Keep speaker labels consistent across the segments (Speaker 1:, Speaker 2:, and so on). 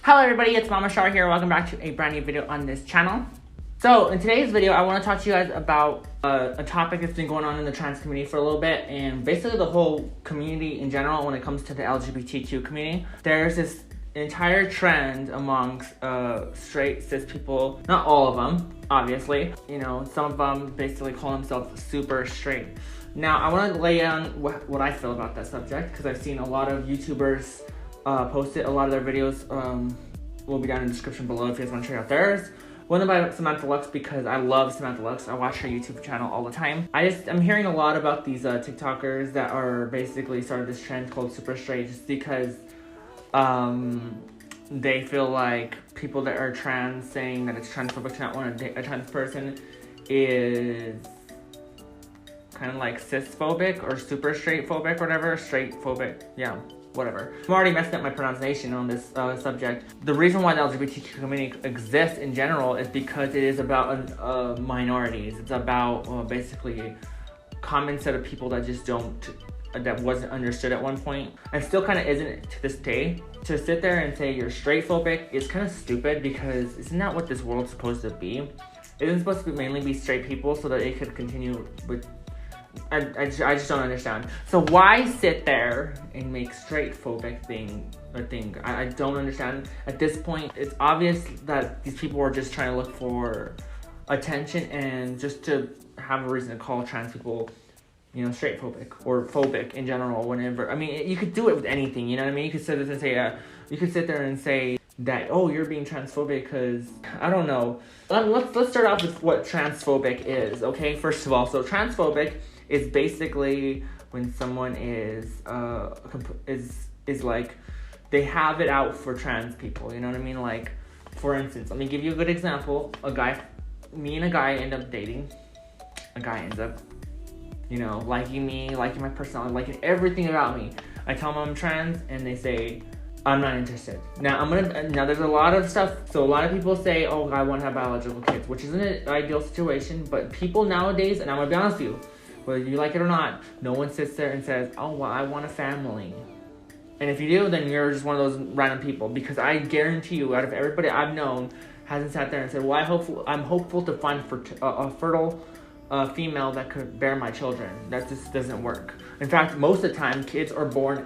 Speaker 1: Hello everybody, it's Mama Shar here. Welcome back to a brand new video on this channel. So in today's video, I want to talk to you guys about a topic that's been going on in the trans community for a little bit, and basically the whole community in general when it comes to the LGBTQ community. There's this entire trend amongst straight cis people, not all of them, obviously. You know, some of them basically call themselves super straight. Now, I want to lay down what I feel about that subject, because I've seen a lot of YouTubers post it. A lot of their videos will be down in the description below if you guys want to check out theirs. One of them by Samantha Lux, because I love Samantha Lux. I watch her YouTube channel all the time. I'm hearing a lot about these TikTokers that are basically started this trend called SuperStraight, just because they feel like people that are trans saying that it's transphobic to not want to date a trans person is kind of like cis-phobic or super straight-phobic, whatever. Straight-phobic, yeah. Whatever. I'm already messing up my pronunciation on this subject. The reason why the LGBTQ community exists in general is because it is about minorities. It's about basically a common set of people that just that wasn't understood at one point, and still kind of isn't to this day. To sit there and say you're straight phobic is kind of stupid, because isn't that what this world's supposed to be? Isn't supposed to mainly be straight people so that it could continue with I just don't understand. So why sit there and make straight phobic a thing? I don't understand. At this point, it's obvious that these people are just trying to look for attention and just to have a reason to call trans people, you know, straight phobic or phobic in general. Whenever, I mean, you could do it with anything. You know what I mean? You could sit there and say, you could sit there and say that, oh, you're being transphobic because, I don't know. Let's start off with what transphobic is, okay? First of all, so transphobic is basically when someone is like, they have it out for trans people, you know what I mean? Like, for instance, let me give you a good example. Me and a guy end up dating. A guy ends up, you know, liking me, liking my personality, liking everything about me. I tell them I'm trans, and they say, I'm not interested. Now there's a lot of stuff. So a lot of people say, oh, I want to have biological kids, which isn't an ideal situation, but people nowadays, and I'm gonna be honest with you, whether you like it or not, no one sits there and says, oh, well, I want a family. And if you do, then you're just one of those random people, because I guarantee you, out of everybody I've known, hasn't sat there and said, well, I'm hopeful to find a fertile female that could bear my children. That just doesn't work. In fact, most of the time, kids are born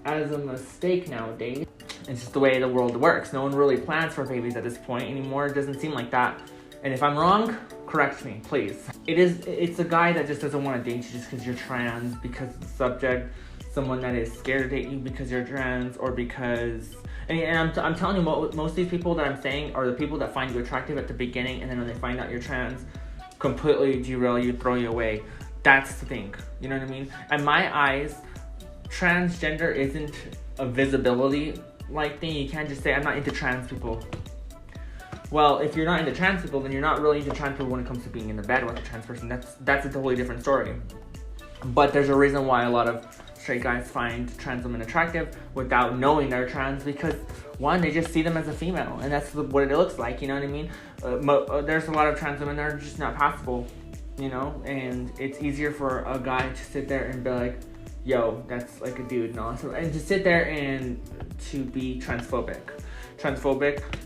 Speaker 1: as a mistake nowadays. It's just the way the world works. No one really plans for babies at this point anymore. It doesn't seem like that. And if I'm wrong, correct me, please. It's a guy that just doesn't want to date you just because you're trans, because of the subject, someone that is scared to date you because you're trans, or because, and I'm telling you, most of these people that I'm saying are the people that find you attractive at the beginning, and then when they find out you're trans, completely derail you, throw you away. That's the thing, you know what I mean? In my eyes, transgender isn't a visibility like thing. You can't just say, I'm not into trans people. Well, if you're not into trans people, then you're not really into trans people when it comes to being in the bed with a trans person. That's a totally different story. But there's a reason why a lot of straight guys find trans women attractive without knowing they're trans, because one, they just see them as a female, and that's what it looks like, you know what I mean? There's a lot of trans women that are just not passable, you know, and it's easier for a guy to sit there and be like, yo, that's like a dude and all. And to sit there and to be transphobic,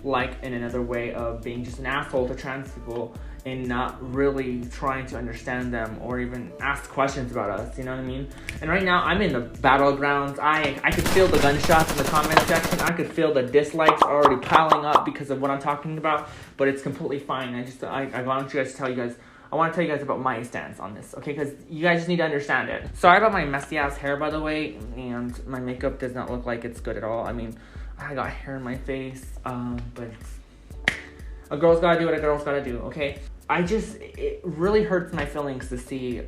Speaker 1: like in another way of being just an asshole to trans people and not really trying to understand them or even ask questions about us, you know what I mean? And right now, I'm in the battlegrounds. I could feel the gunshots in the comment section. I could feel the dislikes already piling up because of what I'm talking about, but it's completely fine. I want you guys to tell you guys, I want to tell you guys about my stance on this, okay? Because you guys just need to understand it. Sorry about my messy ass hair, by the way, and my makeup does not look like it's good at all. I mean, I got hair in my face, but a girl's gotta do what a girl's gotta do, okay? It really hurts my feelings to see,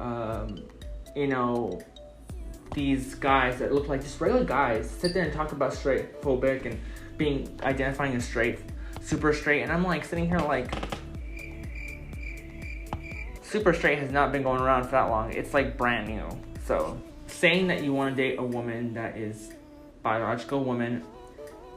Speaker 1: you know, these guys that look like just regular guys sit there and talk about straight phobic and identifying as straight, super straight, and I'm like sitting here like, super straight has not been going around for that long. It's like brand new. So saying that you want to date a woman that is biological woman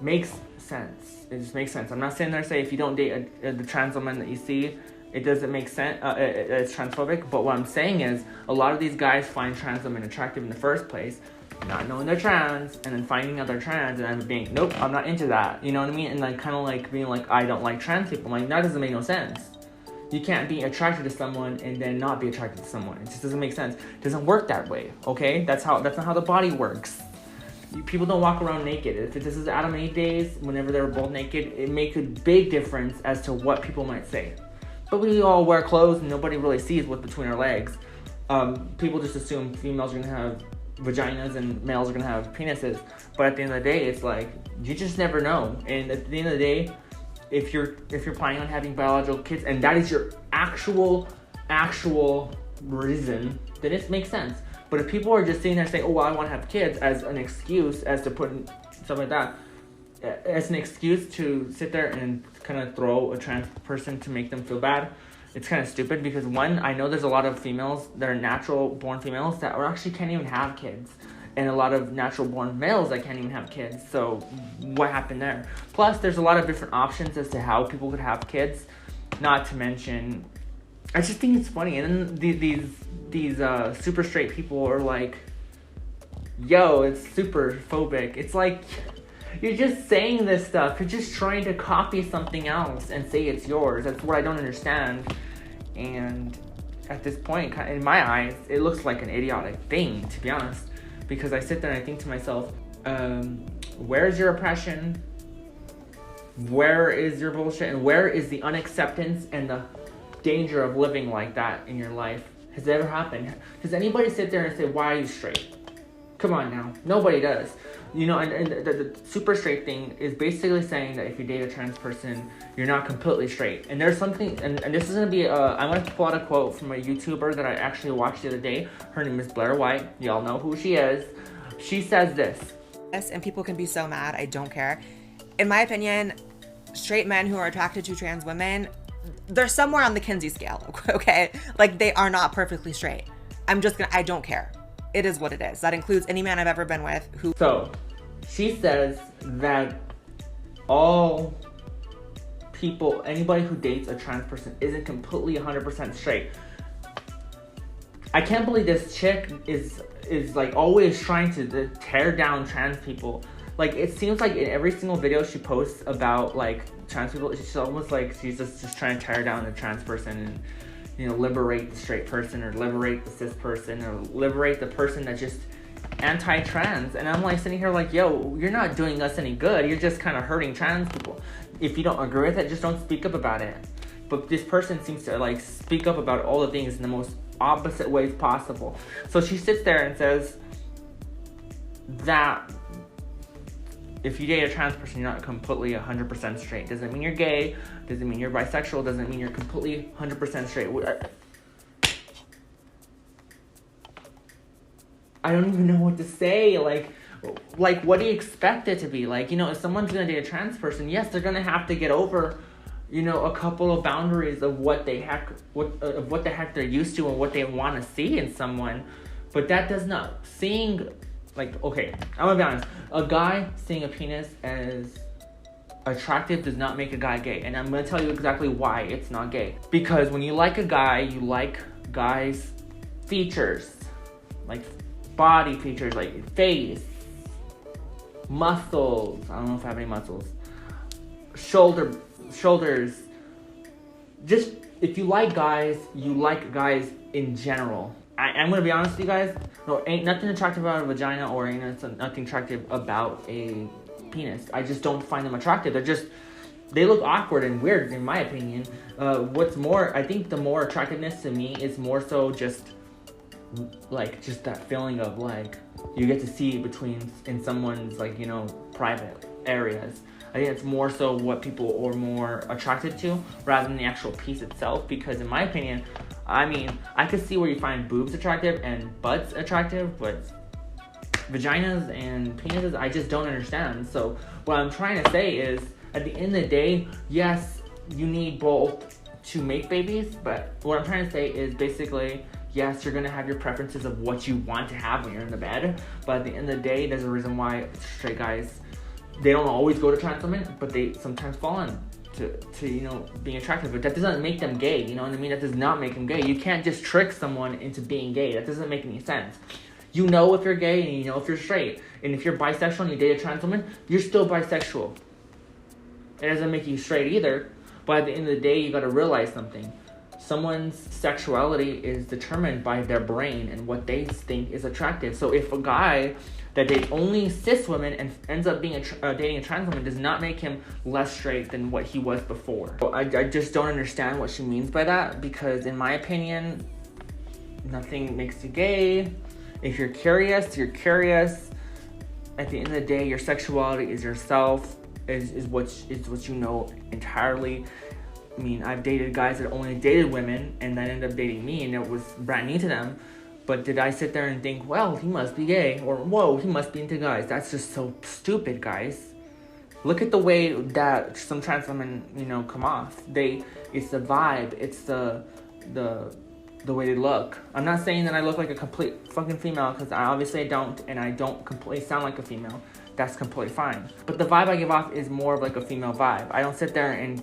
Speaker 1: makes sense. It just makes sense. I'm not sitting there saying if you don't date the trans woman that you see, it doesn't make sense. It's transphobic. But what I'm saying is a lot of these guys find trans women attractive in the first place, not knowing they're trans, and then finding out they're trans, and then being, nope, I'm not into that. You know what I mean? And like kind of like being like, I don't like trans people. I'm like, that doesn't make no sense. You can't be attracted to someone and then not be attracted to someone. It just doesn't make sense. It doesn't work that way, okay? That's not how the body works. People don't walk around naked. If this is Adam and Eve days, whenever they were both naked, it makes a big difference as to what people might say. But we all wear clothes and nobody really sees what's between our legs. People just assume females are gonna have vaginas and males are gonna have penises. But at the end of the day, it's like, you just never know. And at the end of the day, if you're planning on having biological kids and that is your actual reason, then it makes sense. But if people are just sitting there saying, oh, well, I want to have kids as an excuse, as to put in stuff like that, as an excuse to sit there and kind of throw a trans person to make them feel bad, it's kind of stupid. Because one, I know there's a lot of females that are natural born females that actually can't even have kids. And a lot of natural born males that can't even have kids. So what happened there? Plus, there's a lot of different options as to how people could have kids. Not to mention, I just think it's funny. And then these super straight people are like, yo, it's super phobic. It's like, you're just saying this stuff. You're just trying to copy something else and say it's yours. That's what I don't understand. And at this point, in my eyes, it looks like an idiotic thing, to be honest. Because I sit there and I think to myself, where's your oppression? Where is your bullshit? And where is the unacceptance and the danger of living like that in your life? Has it ever happened? Does anybody sit there and say, why are you straight? Come on now. nobody does. You know, and the super straight thing is basically saying that if you date a trans person, you're not completely straight. And there's something, and this is going to be, I'm going to pull out a quote from a YouTuber that I actually watched the other day. Her name is Blair White. Y'all know who she is. She says this.
Speaker 2: Yes, and people can be so mad. I don't care. In my opinion, straight men who are attracted to trans women, they're somewhere on the Kinsey scale, okay? Like, they are not perfectly straight. I don't care. It is what it is. That includes any man I've ever been with who...
Speaker 1: So, she says that all people, anybody who dates a trans person isn't completely 100% straight. I can't believe this chick is like always trying to tear down trans people. Like, it seems like in every single video she posts about like trans people, she's almost like she's just trying to tear down the trans person and, you know, liberate the straight person or liberate the cis person or liberate the person that's just anti-trans. And I'm like sitting here like, yo, you're not doing us any good. You're just kind of hurting trans people. If you don't agree with it, just don't speak up about it. But this person seems to like speak up about all the things in the most opposite ways possible. So she sits there and says that if you date a trans person, you're not completely 100% straight. Doesn't mean you're gay. Doesn't mean you're bisexual. Doesn't mean you're completely 100% straight. I don't even know what to say. Like, what do you expect it to be? Like, you know, if someone's gonna date a trans person, yes, they're gonna have to get over, you know, a couple of boundaries of what the heck they're used to and what they want to see in someone. But that does not seeing. Like, okay, I'm gonna be honest. A guy seeing a penis as attractive does not make a guy gay. And I'm gonna tell you exactly why it's not gay. Because when you like a guy, you like guys' features. Like body features, like face, muscles. I don't know if I have any muscles. Shoulders. Just, if you like guys in general. I'm gonna be honest with you guys. No, ain't nothing attractive about a vagina or ain't nothing attractive about a penis. I just don't find them attractive. They look awkward and weird in my opinion. What's more, I think the more attractiveness to me is more so just that feeling of like you get to see in someone's like, you know, private areas. I think it's more so what people are more attracted to rather than the actual piece itself. Because in my opinion, I mean, I could see where you find boobs attractive and butts attractive, but vaginas and penises, I just don't understand. So what I'm trying to say is, at the end of the day, yes, you need both to make babies, but what I'm trying to say is basically, yes, you're gonna have your preferences of what you want to have when you're in the bed, but at the end of the day, there's a reason why straight guys, they don't always go to trans women, but they sometimes fall in to you know, being attractive. But that doesn't make them gay, you know what I mean? That does not make them gay. You can't just trick someone into being gay. That doesn't make any sense. You know if you're gay and you know if you're straight. And if you're bisexual and you date a trans woman, you're still bisexual. It doesn't make you straight either. But at the end of the day, you gotta realize something. Someone's sexuality is determined by their brain and what they think is attractive. So if a guy that dates only cis women and ends up being dating a trans woman does not make him less straight than what he was before. I just don't understand what she means by that, because in my opinion, nothing makes you gay. If you're curious, you're curious. At the end of the day, your sexuality is yourself, is what you know entirely. I mean, I've dated guys that only dated women and then ended up dating me, and it was brand new to them. But did I sit there and think, well, he must be gay, or whoa, he must be into guys? That's just so stupid, guys. Look at the way that some trans women, come off. It's the vibe, it's the way they look. I'm not saying that I look like a complete fucking female, because I don't, and I don't completely sound like a female. That's completely fine. But the vibe I give off is more of like a female vibe. I don't sit there and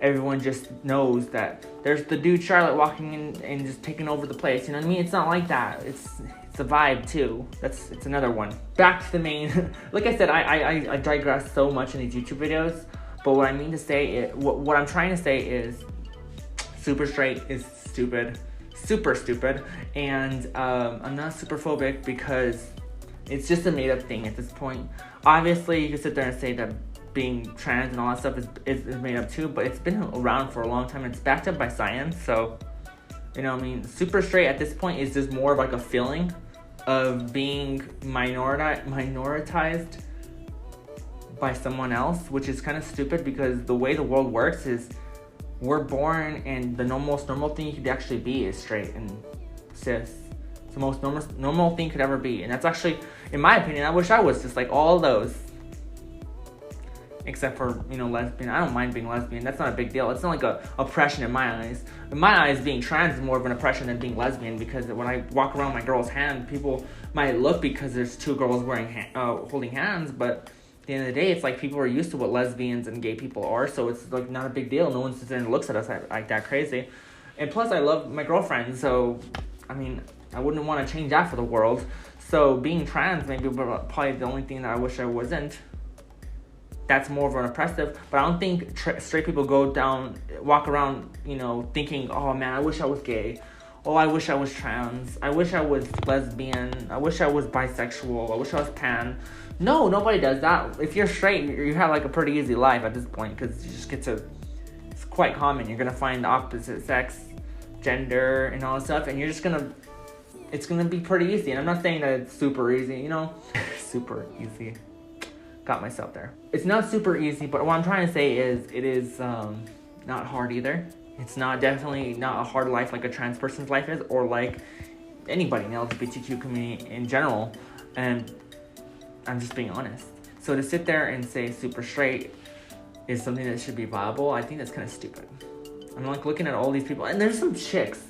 Speaker 1: everyone just knows that there's the dude Charlotte walking in and just taking over the place. You know what I mean? It's not like that. It's a vibe too. It's another one. Back to the main. Like I said, I digress so much in these YouTube videos. But what I mean to say, what I'm trying to say is, SuperStraight is stupid, super stupid, and I'm not super phobic because it's just a made up thing at this point. Obviously, you can sit there and say that being trans and all that stuff is made up too, but it's been around for a long time. It's backed up by science, so SuperStraight at this point is just more of like a feeling of being minoritized by someone else, which is kind of stupid, because the way the world works is we're born and the most normal thing you could actually be is straight and cis. It's the most normal thing could ever be, and that's actually, in my opinion, I wish I was just like all those. Except for, lesbian. I don't mind being lesbian. That's not a big deal. It's not like a oppression in my eyes. In my eyes, being trans is more of an oppression than being lesbian, because when I walk around my girl's hand, people might look because there's two girls holding hands, but at the end of the day, it's like people are used to what lesbians and gay people are, so it's like not a big deal. No one sits there and looks at us like that crazy. And plus, I love my girlfriend, so, I wouldn't want to change that for the world. So being trans maybe probably the only thing that I wish I wasn't. That's more of an oppressive, but I don't think straight people walk around, thinking, oh man, I wish I was gay. Oh, I wish I was trans. I wish I was lesbian. I wish I was bisexual. I wish I was pan. No, nobody does that. If you're straight, you have like a pretty easy life at this point, because you just it's quite common. You're gonna find the opposite sex, gender, and all that stuff, and it's gonna be pretty easy. And I'm not saying that it's super easy, super easy. Got myself there. It's not super easy, but what I'm trying to say is it is not hard either. It's definitely not a hard life like a trans person's life is, or like anybody in the LGBTQ community in general. And I'm just being honest. So to sit there and say SuperStraight is something that should be viable, I think that's kind of stupid. I'm like looking at all these people, and there's some chicks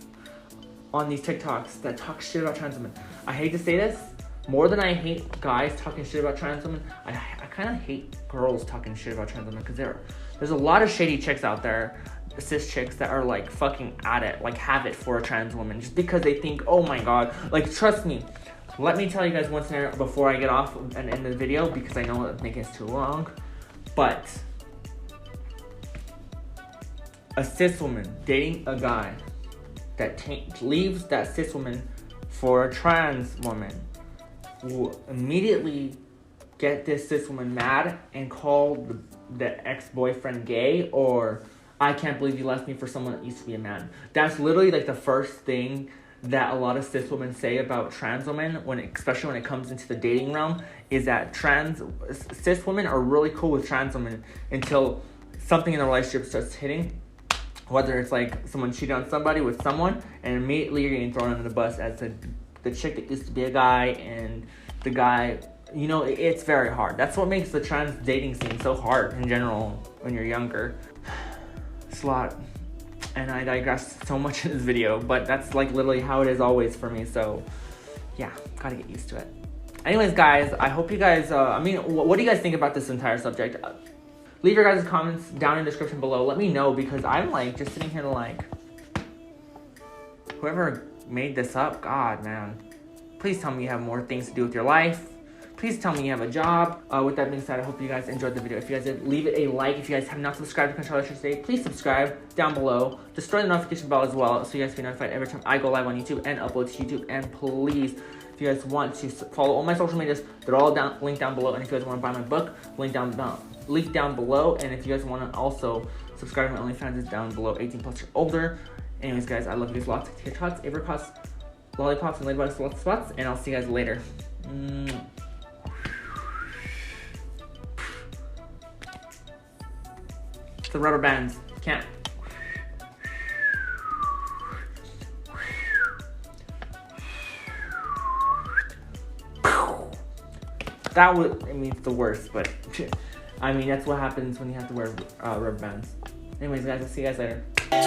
Speaker 1: on these TikToks that talk shit about trans women. I hate to say this, more than I hate guys talking shit about trans women, I kind of hate girls talking shit about trans women, because there's a lot of shady chicks out there, cis chicks, that are like fucking at it, like have it for a trans woman, just because they think, oh my god, like trust me. Let me tell you guys one scenario before I get off and end the video, because I know it's making it too long. But a cis woman dating a guy that leaves that cis woman for a trans woman will immediately get this cis woman mad and call the ex-boyfriend gay, or I can't believe you left me for someone that used to be a man. That's literally like the first thing that a lot of cis women say about trans women, especially when it comes into the dating realm, is that cis women are really cool with trans women until something in the relationship starts hitting. Whether it's like someone cheated on somebody with someone, and immediately you're getting thrown under the bus as the chick that used to be a guy, and the guy, it's very hard. That's what makes the trans dating scene so hard in general when you're younger. It's a lot. And I digress so much in this video, but that's like literally how it is always for me, so yeah, gotta get used to it. Anyways, guys, I hope you guys, what do you guys think about this entire subject? Leave your guys' comments down in the description below. Let me know, because I'm like just sitting here like, whoever made this up, God, man, Please tell me you have more things to do with your life. Please tell me you have a job. With that being said, I hope you guys enjoyed the video. If you guys did, leave it a like. If you guys have not subscribed to Controller Today, please subscribe down below. Destroy the notification bell as well, so you guys can be notified every time I go live on YouTube and upload to YouTube. And please, if you guys want to follow all my social medias, they're all linked down below. And if you guys want to buy my book, link down below. And if you guys want to also subscribe to my OnlyFans, it's down below. 18 plus or older. Anyways, guys, I love you guys lots. Take care, tots, apricots, lollipops, and ladybugs, lots of spots. And I'll see you guys later. The rubber bands. Can't. That was, I mean, it's the worst, but I mean, that's what happens when you have to wear rubber bands. Anyways, guys, I'll see you guys later.
Speaker 3: It's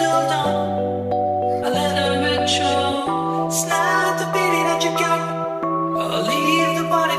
Speaker 3: not the pity that you got. I'll leave the body